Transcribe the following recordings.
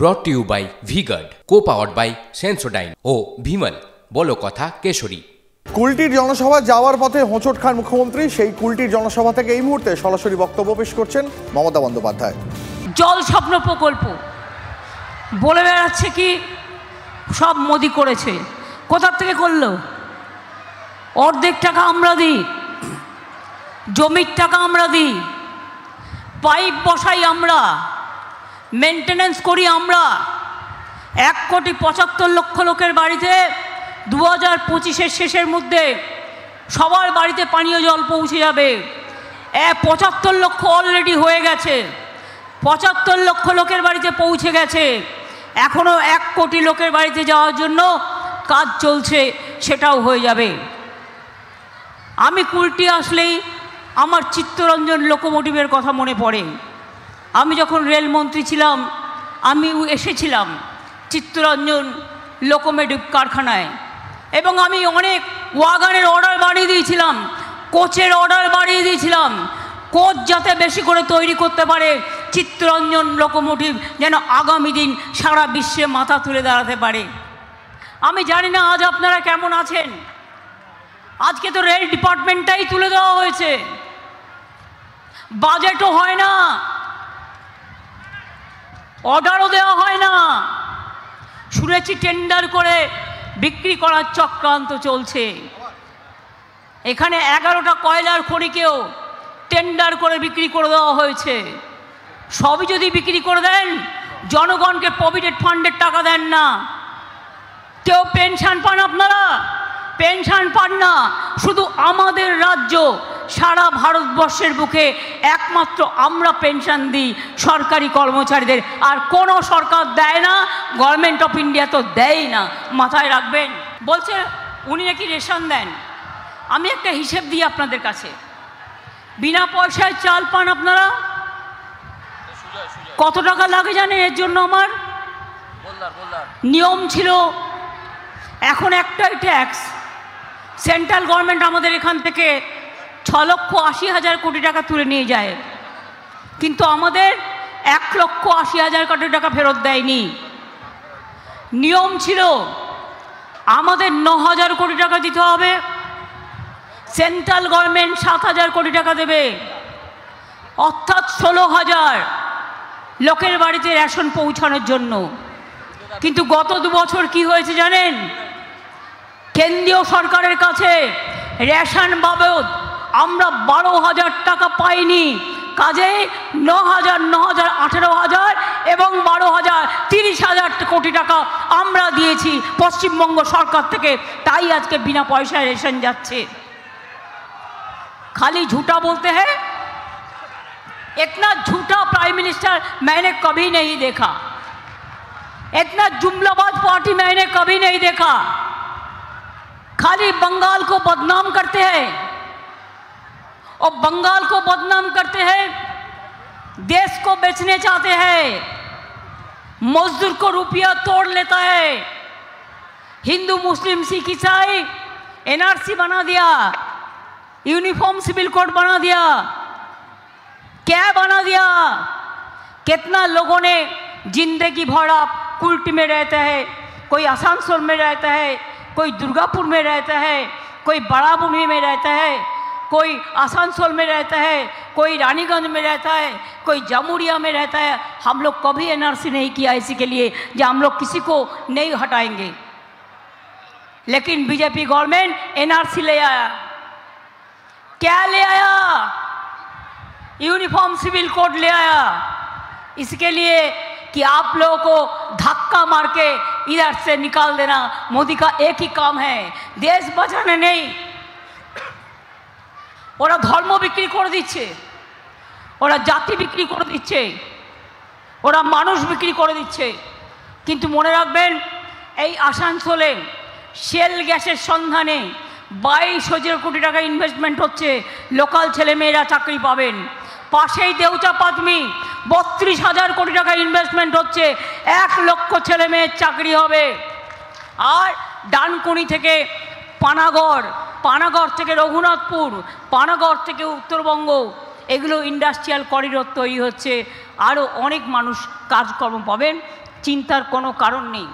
ব্রট to you by V-Guard, co-powered by Sensodyne ও ভিমল বলো কথা কেশরী। কুলটির জনসভা যাওয়ার পথে হোঁচট খান মুখ্যমন্ত্রী। সেই কুলটির জনসভা থেকে এই মুহূর্তে সরাসরি বক্তব্য পেশ করছেন মমতা বন্দ্যোপাধ্যায়। জল স্বপ্ন প্রকল্প বলে বেড়াচ্ছে কি সব মোদি করেছে, কোথার থেকে করলো? অর্ধেক টাকা আমরা দিই, জমির টাকা আমরা দিই, পাইপ বসাই আমরা, মেনটেনেন্স করি আমরা। 1,75,00,000 লোকের বাড়িতে 2025-এর শেষের মধ্যে সবার বাড়িতে পানীয় জল পৌঁছে যাবে। 75 লক্ষ অলরেডি হয়ে গেছে, 75 লক্ষ লোকের বাড়িতে পৌঁছে গেছে। এখনও 1 কোটি লোকের বাড়িতে যাওয়ার জন্য কাজ চলছে, সেটাও হয়ে যাবে। আমি কুলটি আসলেই আমার চিত্তরঞ্জন লোকোমোটিভের কথা মনে পড়ে। আমি যখন রেলমন্ত্রী ছিলাম আমি এসেছিলাম চিত্তরঞ্জন লোকোমোটিভ কারখানায়, এবং আমি অনেক ওয়াগানের অর্ডার বাড়িয়ে দিয়েছিলাম, কোচের অর্ডার বাড়িয়ে দিয়েছিলাম, কোচ যাতে বেশি করে তৈরি করতে পারে চিত্তরঞ্জন লোকোমোটিভ, যেন আগামী দিন সারা বিশ্বে মাথা তুলে দাঁড়াতে পারে। আমি জানি না আজ আপনারা কেমন আছেন। আজকে তো রেল ডিপার্টমেন্টটাই তুলে দেওয়া হয়েছে, বাজেটও হয় না, অর্ডারও দেওয়া হয় না। শুনেছি টেন্ডার করে বিক্রি করার চক্রান্ত চলছে। এখানে 11টা কয়লার খনিকেও টেন্ডার করে বিক্রি করে দেওয়া হয়েছে। সবই যদি বিক্রি করে দেন, জনগণকে প্রভিডেন্ট ফান্ডের টাকা দেন না, কেউ পেনশন পান, আপনারা পেনশন পান না। শুধু আমাদের রাজ্য, সারা ভারতবর্ষের বুকে একমাত্র আমরা পেনশন দিই সরকারি কর্মচারীদের, আর কোনো সরকার দেয় না। গভর্নমেন্ট অফ ইন্ডিয়া তো দেয়ই না, মাথায় রাখবেন। বলছে উনি নাকি রেশন দেন। আমি একটা হিসেব দিই আপনাদের কাছে, বিনা পয়সায় চাল পান আপনারা, কত টাকা লাগে জানেন? এর জন্য আমার নিয়ম ছিল, এখন একটাই ট্যাক্স। সেন্ট্রাল গভর্নমেন্ট আমাদের এখান থেকে 6,80,000 কোটি টাকা তুলে নিয়ে যায়, কিন্তু আমাদের 1,80,000 কোটি টাকা ফেরত দেয়নি। নিয়ম ছিল আমাদের 9,000 কোটি টাকা দিতে হবে, সেন্ট্রাল গভর্নমেন্ট 7,000 কোটি টাকা দেবে, অর্থাৎ 16,000 লোকের বাড়িতে রেশন পৌঁছানোর জন্য। কিন্তু গত 2 বছর কি হয়েছে জানেন? কেন্দ্রীয় সরকারের কাছে রেশন বাবদ আমরা 12,000 টাকা পাইনি। কাজে 9,000, 9,000, 18,000 এবং 12,000, 30,000 কোটি টাকা আমরা দিয়েছি পশ্চিমবঙ্গ সরকার থেকে। তাই আজকে বিনা পয়সায় রেশন যাচ্ছে। खाली झूठा बोलते हैं, इतना झूठा प्राइम मिनिस्टर मैंने कभी नहीं देखा, इतना जुमलाबाज पार्टी मैंने कभी नहीं देखा। खाली बंगाल को बदनाम करते हैं, और बंगाल को बदनाम करते हैं, देश को बेचने चाहते हैं, मजदूर को रुपया तोड़ लेता है। हिंदू मुस्लिम सिख ईसाई एनआरसी बना दिया, यूनिफॉर्म सिविल कोड बना दिया, क्या बना दिया। कितना लोगों ने जिंदगी भर आप कुल्टी में रहता है, कोई आसनसोल में रहता है, कोई दुर्गापुर में रहता है, कोई बड़ाबुनी में रहता है, कोई आसनसोल में रहता है, कोई रानीगंज में रहता है, कोई जमुरिया में रहता है। हम लोग कभी एनआरसी नहीं किया इसी के लिए कि हम लोग किसी को नहीं हटाएंगे। लेकिन बीजेपी गवर्नमेंट एनआरसी ले आया। क्या ले आया? यूनिफॉर्म सिविल कोड ले आया, इसके लिए कि आप लोगों को धक्का मार के इधर से निकाल देना। मोदी का एक ही काम है, देश बचाना नहीं। ওরা ধর্ম বিক্রি করে দিচ্ছে, ওরা জাতি বিক্রি করে দিচ্ছে, ওরা মানুষ বিক্রি করে দিচ্ছে। কিন্তু মনে রাখবেন, এই আসানসোলে শেল গ্যাসের সন্ধানে 22,000 কোটি টাকা ইনভেস্টমেন্ট হচ্ছে, লোকাল ছেলেমেয়েরা চাকরি পাবেন। পাশেই দেউচা পাতমি 32,000 কোটি টাকা ইনভেস্টমেন্ট হচ্ছে, 1 লক্ষ ছেলে মেয়ের চাকরি হবে। আর ডানকুনি থেকে পানাগড়, পানাগড় থেকে রঘুনাথপুর, পানাগড় থেকে উত্তরবঙ্গ, এগুলো ইন্ডাস্ট্রিয়াল করিডোর তৈরি হচ্ছে। আরও অনেক মানুষ কাজকর্ম পাবেন। চিন্তার কোনো কারণ নেই।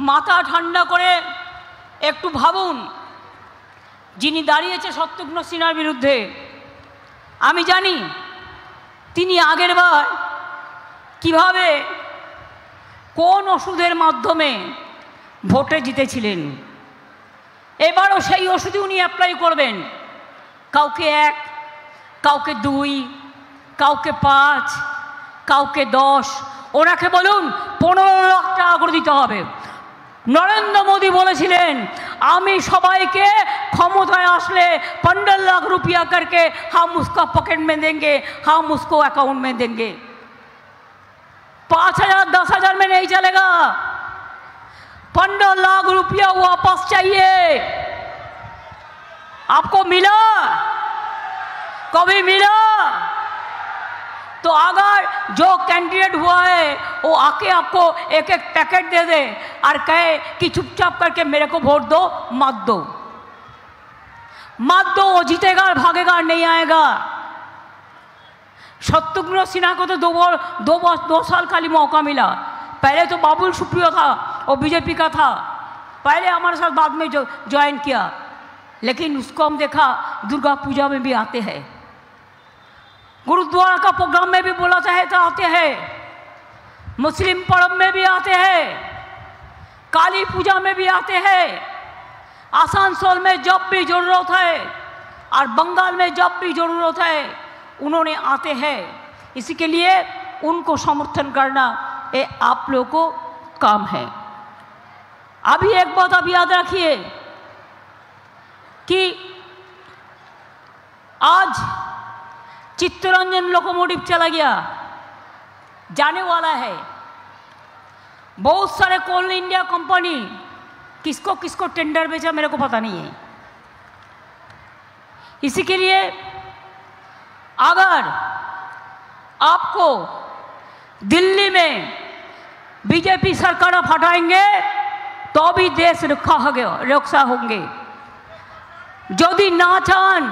মাথা ঠান্ডা করে একটু ভাবুন, যিনি দাঁড়িয়েছে শত্রুঘ্ন সিনহার বিরুদ্ধে, আমি জানি তিনি আগেরবার কিভাবে কোন ওষুধের মাধ্যমে ভোটে জিতেছিলেন। এবারও সেই ওষুধই উনি অ্যাপ্লাই করবেন। কাউকে 1, কাউকে 2, কাউকে 5, কাউকে 10, ওনাকে বলুন 15 লাখ টাকা করে দিতে হবে। নরেন্দ্র মোদী বলেছিলেন আমি সবাইকে ক্ষমতায় আসলে 15 लाख रुपया करके हम उसका पॉकेट में देंगे, हम उसको अकाउंट में देंगे। 5,000 10,000 में नहीं चलेगा, 15 लाख रुपया वापस चाहिए। आपको मिला? कभी मिला? तो अगर जो कैंडिडेट हुआ है वो आके आपको एक एक पैकेट दे दे और कहे कि चुपचाप करके मेरे को वोट दो, मत दो, मत दो, वो जीतेगा और भागेगा और नहीं आएगा। शत्रुघ्न सिन्हा को तो 2 साल खाली मौका मिला। पहले तो बाबुल सुप्रियो था, वो बीजेपी का था, पहले हमारे साथ बाद में ज्वाइन किया, लेकिन उसको हम देखा दुर्गा पूजा में भी आते हैं, गुरुद्वारा का प्रोग्राम में भी बोला चाहे तो आते हैं, मुस्लिम पर्व में भी आते हैं, काली पूजा में भी आते हैं, आसनसोल में जब भी ज़रूरत है और बंगाल में जब भी ज़रूरत है उन्होंने आते हैं। इसी के लिए उनको समर्थन करना ये आप लोगों को काम है। अभी एक बात आप याद रखिए कि आज चित्तरंजन लोकोमोटिव चला गया, जाने वाला है। बहुत सारे कोल इंडिया कंपनी किसको किसको टेंडर बेचा मेरे को पता नहीं है। इसी के लिए अगर आपको दिल्ली में बीजेपी सरकार हटाएंगे तो भी देश रक्षा होंगे। यदि ना चान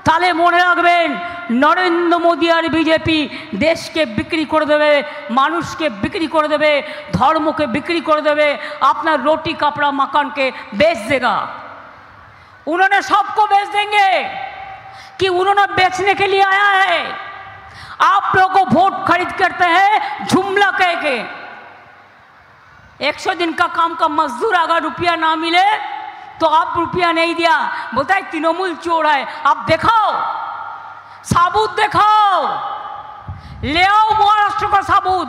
ताले मने राखबेन नरेंद्र मोदी और बीजेपी देश के बिक्री कर देवे, मानुष के बिक्री कर देवे, धर्म के बिक्री कर देवे, अपना रोटी कपड़ा मकान के बेच देगा। उन्होंने सबको बेच देंगे कि उन्होंने बेचने के लिए आया है। आप लोगों को वोट खरीद करते हैं जुमला कह के। 100 दिन का काम का मजदूर अगर रुपया ना मिले तो आप रुपया नहीं दिया, बोलता है तृणमूल चोर है। आप दिखाओ, साबूत दिखाओ, ले आओ महाराष्ट्र का साबूत,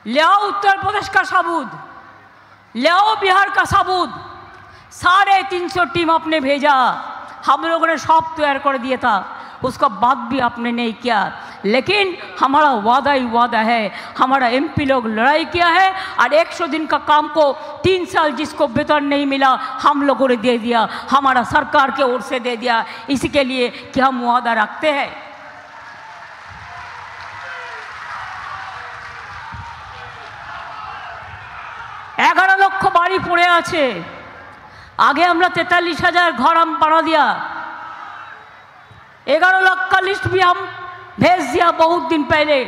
ले आओ उत्तर प्रदेश का साबूत, ले आओ बिहार का साबूत। 350 टीम आपने भेजा, हम लोगों ने सब तैयार कर दिया था, उसका बात भी आपने नहीं किया। लेकिन हमारा वादा ही वादा है। हमारा एमपी लोग लड़ाई किया है और 100 दिन का काम को 3 साल जिसको वेतन नहीं मिला हम लोगों ने दे दिया, हमारा सरकार के ओर से दे दिया। इसी के लिए कि हम वादा रखते हैं। एगारो लक्ष बाड़ी पड़े आछे, आगे हमरा 43,000 घर हम बढ़ा दिया, 11 लाख का लिस्ट भी हम भेज दिया बहुत दिन पहले,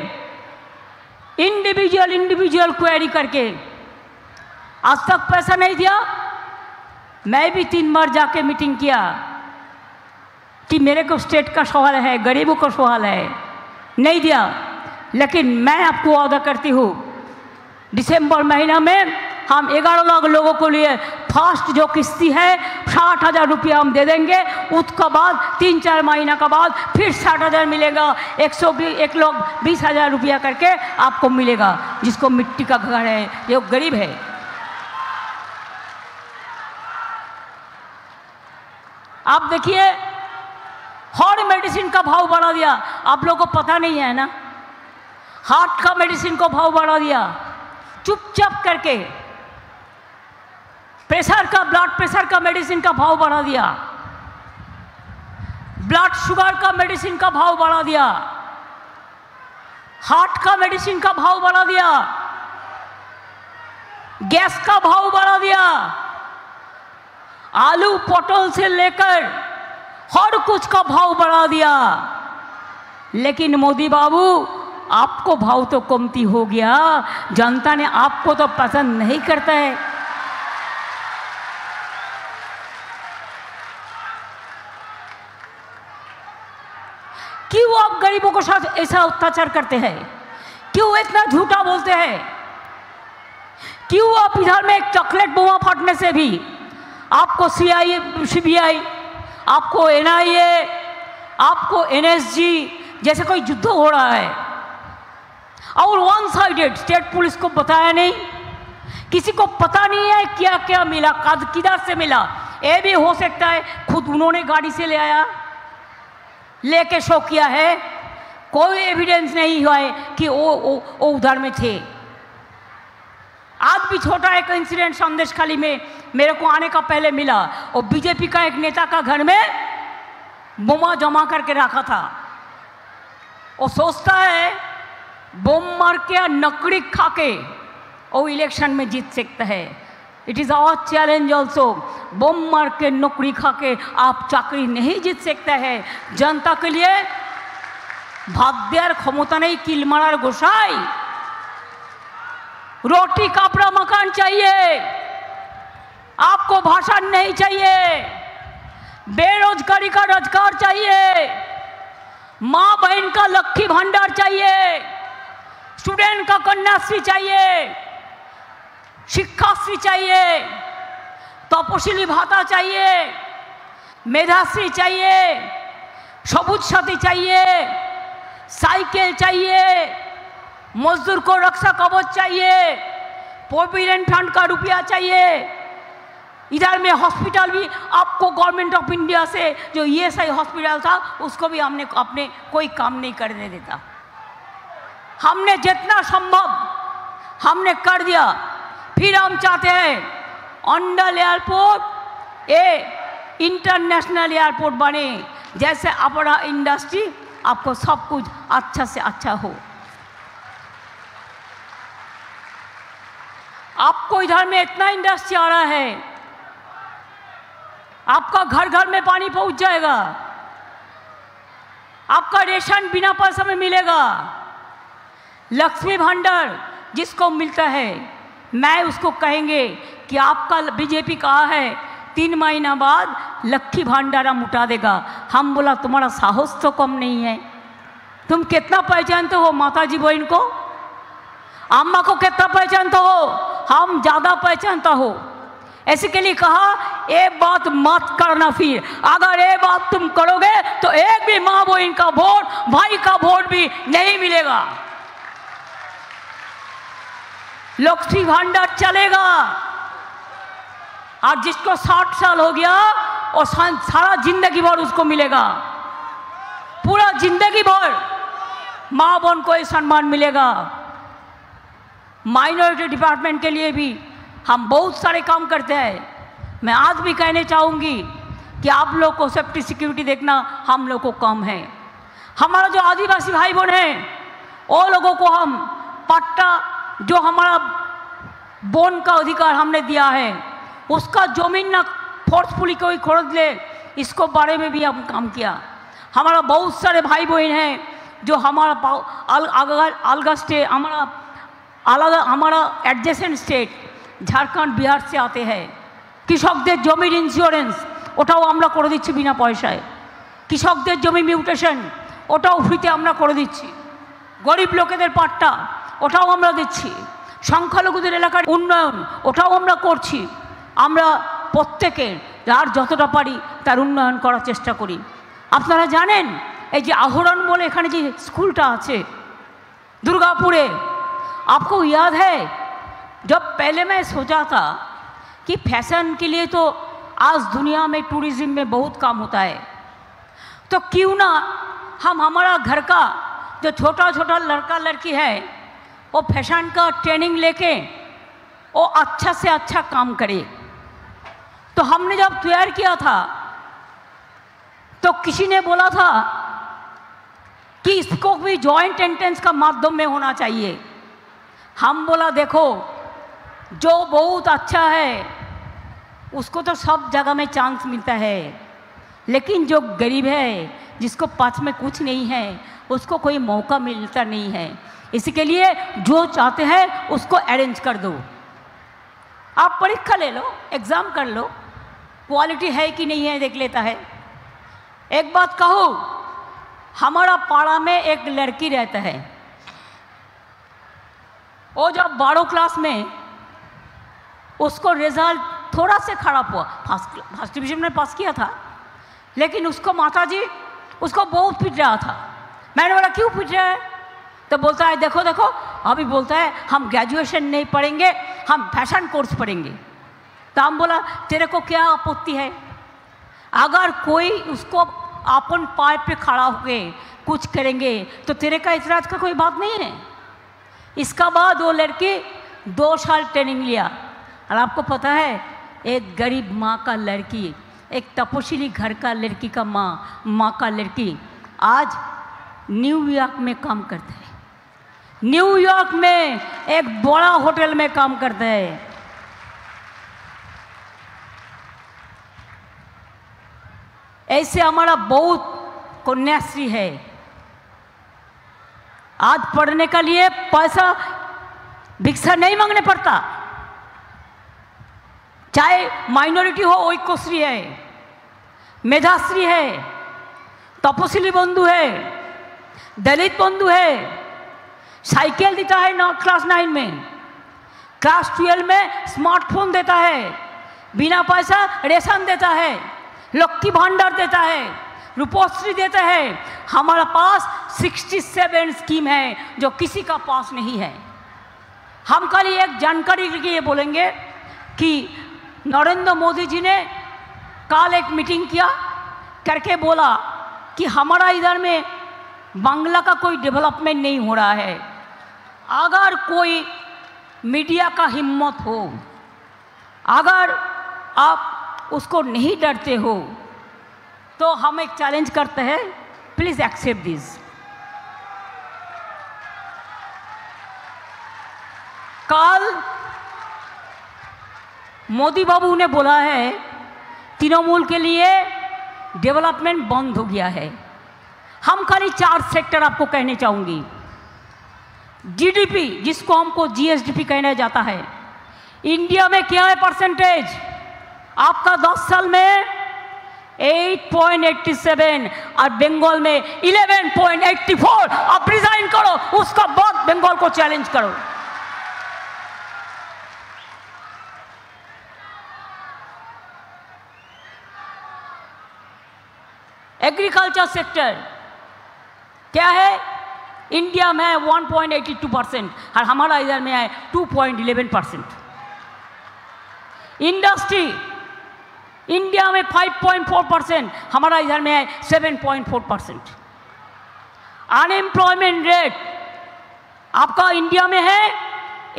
इंडिविजुअल क्वेरी करके। आज तक पैसा नहीं दिया। मैं भी 3 बार जाके मीटिंग किया कि मेरे को स्टेट का सवाल है, गरीबों का सवाल है, नहीं दिया। लेकिन मैं आपको वादा करती हूँ दिसंबर महीना में हम 11 लाख लोगों को लिए फर्स्ट जो किस्ती है 60,000 रुपया हम दे देंगे। उसके बाद 3-4 महीना के बाद फिर 60,000 मिलेगा, 1,20,000 रुपया करके आपको मिलेगा। जिसको मिट्टी का घर है, जो गरीब है। आप देखिए हर मेडिसिन का भाव बढ़ा दिया। आप लोगों को पता नहीं है ना, हार्ट का मेडिसिन को भाव बढ़ा दिया चुपचाप करके। प्रेशर का, ब्लड प्रेशर का मेडिसिन का भाव बढ़ा दिया, ब्लड शुगर का मेडिसिन का भाव बढ़ा दिया, हार्ट का मेडिसिन का भाव बढ़ा दिया, गैस का भाव बढ़ा दिया, आलू पटल से लेकर हर कुछ का भाव बढ़ा दिया। लेकिन मोदी बाबू आपको भाव तो कमती हो गया, जनता ने आपको तो पसंद नहीं करता है। क्यों आप गरीबों के साथ ऐसा अत्याचार करते हैं? क्यों इतना झूठा बोलते हैं? क्यों आप इधर में एक चॉकलेट बोमा फटने से भी आपको सीबीआई, आपको एनआईए, आपको एनएसजी जैसे कोई युद्ध हो रहा है, और वन साइडेड स्टेट पुलिस को बताया नहीं, किसी को पता नहीं है क्या क्या मिला, किधर से मिला। ये भी हो सकता है खुद उन्होंने गाड़ी से ले आया, लेके शो किया है, कोई एविडेंस नहीं हुआ है कि वो उधर में थे। आज भी छोटा एक इंसिडेंट संदेशखाली में मेरे को आने का पहले मिला, और बीजेपी का एक नेता का घर में बोमा जमा करके रखा था। वो सोचता है बोम मार के या नकड़ी खा के वो इलेक्शन में जीत सकता है। It is our challenge also, बोम मार के नौकरी खा के आप चाकरी नहीं जीत सकते हैं। जनता के लिए भाग देर क्षमता नहीं, किल मारार गोसाई। रोटी कपड़ा मकान चाहिए, आपको भाषण नहीं चाहिए। बेरोजगारी का रोजगार चाहिए, माँ बहन का लक्ष्मी भंडार चाहिए, स्टूडेंट का कन्याश्री चाहिए, शिक्षाश्री चाहिए, तपशिली भाता चाहिए, मेधाश्री चाहिए, सबुज साथी चाहिए, साइकिल चाहिए, मजदूर को रक्षा कवच चाहिए, प्रोविडेंट फंड का रुपया चाहिए। इधर में हॉस्पिटल भी आपको गवर्नमेंट ऑफ इंडिया से जो ईएसआई हॉस्पिटल था उसको भी हमने अपने कोई काम नहीं करने देता। हमने जितना संभव हमने कर दिया। फिर हम चाहते हैं अंडल एयरपोर्ट इंटरनेशनल एयरपोर्ट बने, जैसे अपना इंडस्ट्री आपको सब कुछ अच्छा से अच्छा हो। आपको इधर में इतना इंडस्ट्री आ रहा है, आपका घर घर में पानी पहुंच जाएगा, आपका रेशन बिना पैसा में मिलेगा, लक्ष्मी भंडार जिसको मिलता है, मैं उसको कहेंगे कि आपका बीजेपी कहा है 3 महीना बाद लक्ष्मी भंडार हम उठा देगा। हम बोला तुम्हारा साहस तो कम नहीं है, तुम कितना पहचानते हो माता जी बहन को, अम्मा को कितना पहचानते हो, हम ज़्यादा पहचानता हो। ऐसे के लिए कहा ये बात मत करना, फिर अगर ये बात तुम करोगे तो एक भी माँ बहन का वोट, भाई का वोट भी नहीं मिलेगा। लक्ष्मी भंडार चलेगा, और जिसको 60 साल हो गया और सारा जिंदगी भर उसको मिलेगा, पूरा जिंदगी भर माँ बहन को ये सम्मान मिलेगा। माइनॉरिटी डिपार्टमेंट के लिए भी हम बहुत सारे काम करते हैं। मैं आज भी कहने चाहूँगी कि आप लोग को सेफ्टी सिक्योरिटी देखना हम लोग को कम है। हमारा जो आदिवासी भाई बहन हैं वो लोगों को हम पट्टा, जो हमारा बोन का अधिकार हमने दिया है, उसका जमीन ना फोर्सफुली कोई खरीद ले, इसको बारे में भी हम काम किया। हमारा बहुत सारे भाई बहन हैं जो हमारा अलग स्टेट, हमारा एडजेसेंट स्टेट झारखंड बिहार से आते हैं। কৃষকদের জমির ইন্স্যুরেন্স ওটাও আমরা করে দিচ্ছি বিনা পয়সায়। কৃষকদের জমি মিউটেশন ওটাও ফ্রিতে আমরা করে দিচ্ছি। গরিব লোকেদের পাট্টা ওটাও আমরা দিচ্ছি। সংখ্যালঘুদের এলাকার উন্নয়ন ওটাও আমরা করছি। আমরা প্রত্যেকের যার যতটা পারি তার উন্নয়ন করার চেষ্টা করি। আপনারা জানেন এই যে আহরণ বলে এখানে যে স্কুলটা আছে दुर्गापुरे, आपको याद है जब पहले मैं सोचा था कि फैशन के लिए तो आज दुनिया में टूरिज्म में बहुत काम होता है, तो क्यों ना हम हमारा घर का जो छोटा छोटा लड़का लड़की है वो फैशन का ट्रेनिंग लेके वो अच्छा से अच्छा काम करे। तो हमने जब तैयार किया था तो किसी ने बोला था कि इसको भी जॉइंट एंट्रेंस का माध्यम में होना चाहिए। हम बोला देखो जो बहुत अच्छा है उसको तो सब जगह में चांस मिलता है, लेकिन जो गरीब है जिसको पास में कुछ नहीं है उसको कोई मौका मिलता नहीं है। इसके लिए जो चाहते हैं उसको अरेंज कर दो। आप परीक्षा ले लो, एग्ज़ाम कर लो, क्वालिटी है कि नहीं है देख लेता है। एक बात कहूँ, हमारा पाड़ा में एक लड़की रहता है, वो जब 12 क्लास में उसको रिजल्ट थोड़ा से खराब हुआ, फर्स्ट डिवीजन में पास किया था, लेकिन उसको माताजी उसको बहुत पीट रहा था। मैंने बोला क्यों पीट रहा है? तो बोलता है देखो देखो, अभी बोलता है हम ग्रेजुएशन नहीं पढ़ेंगे, हम फैशन कोर्स पढ़ेंगे। तो हम बोला तेरे को क्या आपत्ति है? अगर कोई उसको अपन पाए पे खड़ा होके कुछ करेंगे तो तेरे का इतराज का कोई बात नहीं है। इसका बाद वो लड़की 2 साल ट्रेनिंग लिया। और आपको पता है, एक गरीब माँ का लड़की, एक तपस्वी घर का लड़की का माँ का लड़की आज न्यूयॉर्क में काम करते हैं। न्यूयॉर्क में एक बड़ा होटल में काम करते हैं। ऐसे हमारा बहुत कन्याश्री है। आज पढ़ने के लिए पैसा भिक्षा नहीं मांगने पड़ता, चाहे माइनॉरिटी हो, ऐक्यश्री है, मेधाश्री है, तपस्वी बंधु है, दलित बंधु है, साइकिल देता है क्लास 9 में, क्लास 12 में स्मार्टफोन देता है, बिना पैसा रेशन देता है, लक्की भांडार देता है, रूपोश्री देता है। हमारा पास 67 स्कीम है जो किसी का पास नहीं है। हम कल एक जानकारी के लिए बोलेंगे कि नरेंद्र मोदी जी ने कल एक मीटिंग किया करके बोला कि हमारा इधर में बांग्ला का कोई डेवलपमेंट नहीं हो रहा है। अगर कोई मीडिया का हिम्मत हो, अगर आप उसको नहीं डरते हो, तो हम एक चैलेंज करते हैं, प्लीज एक्सेप्ट दिस। कल मोदी बाबू ने बोला है तृणमूल के लिए डेवलपमेंट बंद हो गया है। हम खाली 4 सेक्टर आपको कहने चाहूंगी। जीडीपी, जिसको हमको जीएसडीपी कहना जाता है, इंडिया में क्या है परसेंटेज? आपका 10 साल में 8.87 और बंगाल में 11.84। आप रिजाइन करो, उसका बाद बंगाल को चैलेंज करो। एग्रीकल्चर सेक्टर क्या है? इंडिया में 1.82% और हमारा इधर में है 2.11%। इंडस्ट्री इंडिया में 5.4%, हमारा इधर में है 7.4%। अनएम्प्लॉयमेंट रेट आपका इंडिया में है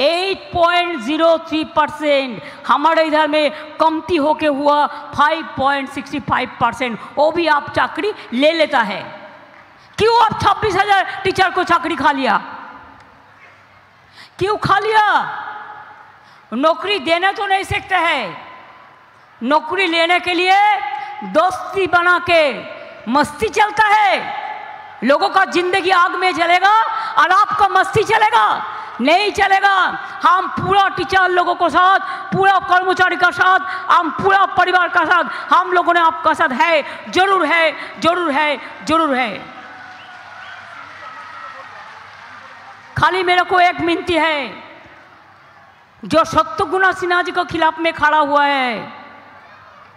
8.03%, हमारे इधर में कमती होके हुआ 5.65%। वो भी आप चाकरी ले लेता है। क्यों आप 26,000 टीचर को चाकरी खा लिया? क्यों खा लिया? नौकरी देना तो नहीं सकते है। नौकरी लेने के लिए दोस्ती बना के मस्ती चलता है। लोगों का जिंदगी आग में जलेगा और आपका मस्ती चलेगा? नहीं चलेगा। हम पूरा टीचर लोगों के साथ, पूरा कर्मचारी का साथ, हम पूरा परिवार का साथ, हम लोगों ने आपका साथ है, जरूर है, जरूर है, जरूर है। खाली मेरे को एक विनती है, जो शत्रुघ्न सिन्हा जी के खिलाफ में खड़ा हुआ है,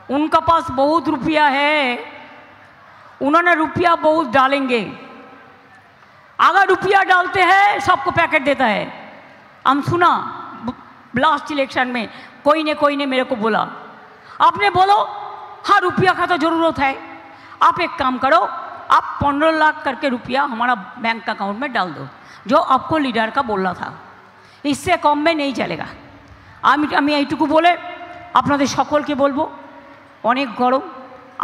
उनका पास बहुत रुपया है, उन्होंने रुपया बहुत डालेंगे। अगर रुपया डालते हैं सबको पैकेट देता है। हम सुना लास्ट इलेक्शन में कोई ने मेरे को बोला, आपने बोलो हाँ रुपया का तो जरूरत है, आप एक काम करो, आप 15 लाख करके रुपया हमारा बैंक अकाउंट में डाल दो, जो आपको लीडर का बोलना था। इससे कम में नहीं चलेगा। আমি এইটুকু বলে আপনাদের সকলকে বলবো, অনেক গরম,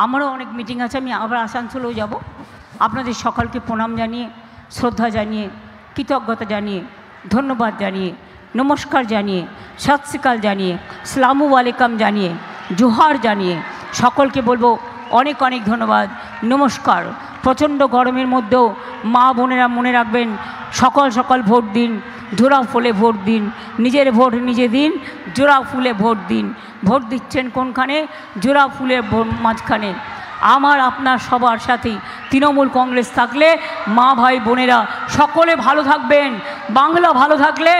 আমারও অনেক মিটিং আছে, আমি আবার আসানসোলেও যাব। আপনাদের সকলকে প্রণাম জানিয়ে, শ্রদ্ধা জানিয়ে, কৃতজ্ঞতা জানিয়ে, ধন্যবাদ জানিয়ে, নমস্কার জানিয়ে, সত শ্রী আকাল জানিয়ে, আসসালামু আলাইকুম জানিয়ে, জোহার জানিয়ে সকলকে বলবো অনেক অনেক ধন্যবাদ, নমস্কার। প্রচণ্ড গরমের মধ্যেও মা বোনেরা মনে রাখবেন, সকাল সকাল ভোট দিন, জোড়া ফুলে ভোট দিন, নিজের ভোট নিজে দিন, জোড়া ফুলে ভোট দিন। ভোট দিচ্ছেন কোনখানে? জোড়া ফুলের মাঝখানে। আমার আপনার সবার সাথেই তৃণমূল কংগ্রেস থাকলে মা ভাই বোনেরা সকলে ভালো থাকবেন, বাংলা ভালো থাকলে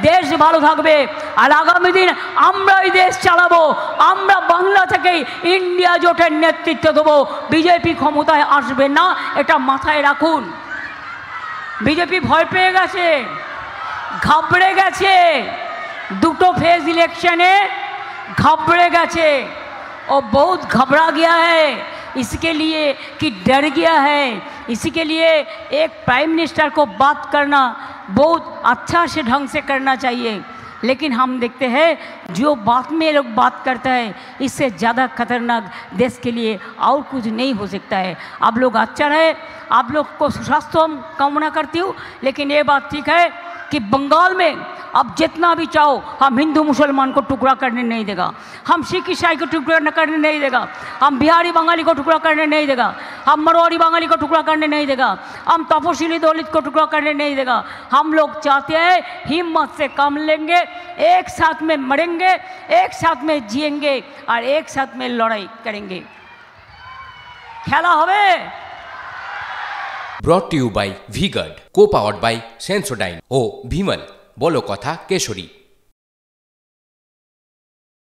দেশ ভালো থাকবে। আর আগামী দিন আমরাই দেশ চালাবো, আমরা বাংলা থেকেই ইন্ডিয়া জোটের নেতৃত্ব দেবো। বিজেপি ক্ষমতায় আসবে না, এটা মাথায় রাখুন। বিজেপি ভয় পেয়ে গেছে, ঘাবড়ে গেছে, দুটো ফেজ ইলেक्शने घबरे गए। और बहुत घबरा गया है, इसके लिए कि डर गया है। इसके लिए एक प्राइम मिनिस्टर को बात करना बहुत अच्छा से ढंग से करना चाहिए, लेकिन हम देखते हैं जो बात में लोग बात करता है इससे ज़्यादा खतरनाक देश के लिए और कुछ नहीं हो सकता है। आप लोग अच्छा रहे, आप लोग को स्वास्थ्य कामना करती हूँ, लेकिन ये बात ठीक है कि बंगाल में अब जितना भी चाहो हम हिंदू मुसलमान को टुकड़ा करने नहीं देगा, हम सिख ईसाई को टुकड़ा करने नहीं देगा, हम बिहारी बंगाली को टुकड़ा करने नहीं देगा, हम मरवाड़ी बंगाली को टुकड़ा करने नहीं देगा, हम तपोशिली दलित को टुकड़ा करने नहीं देगा। हम लोग चाहते हैं हिम्मत से काम लेंगे, एक साथ में मरेंगे, एक साथ में जिएंगे और एक साथ में लड़ाई करेंगे। खेला होवे। Brought to you by V Guard, को पावर्ड बाय सेंसोडाइन ও ভিমল বলো কথা কেশরী।